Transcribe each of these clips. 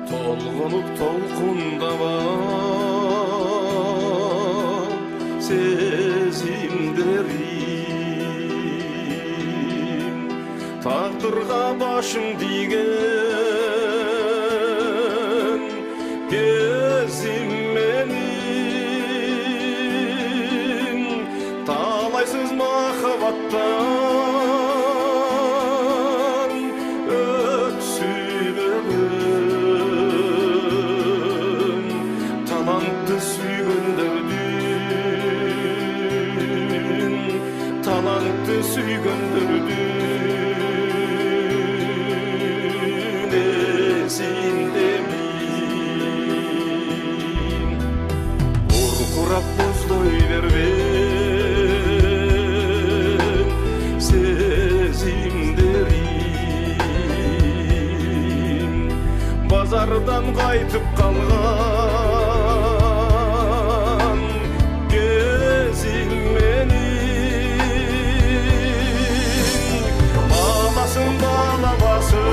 Толғанып толқындап сезімдерім, тағдырға башым тиген кезім менің, талайсыз махаббаттан өксіп талантты сүйгендердің есіндемін. Бұрқырап мұздай берген сезімдерім, базардан қайтып қалған кезім менің, баласын балабасын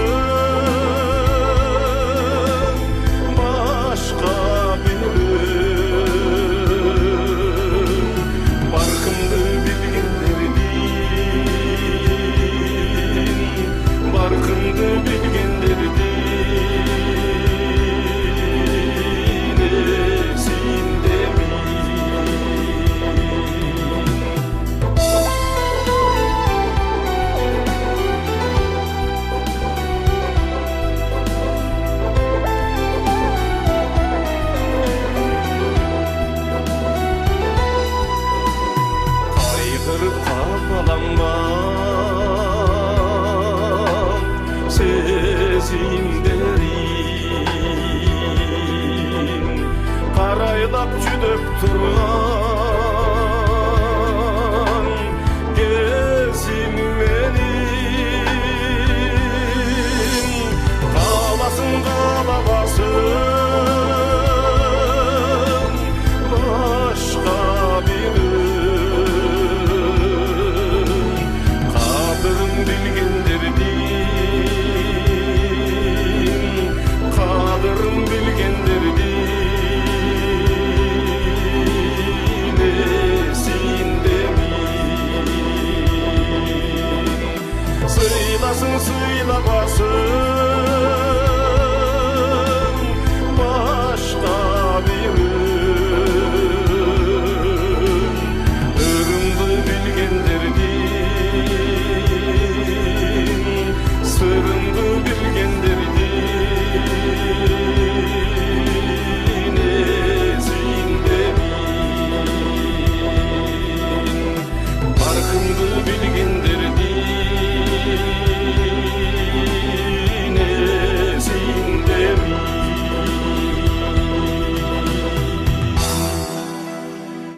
башқа білім, барқымды білгендердің, барқымды білгендердің сезімдерім, қарайлап жүдеп тұрған кезім менің, қаласын қалабасын башқа білім, қадірін білгендердің, қадірін білгендердің есіндемін. Сыйласын сыйлабасын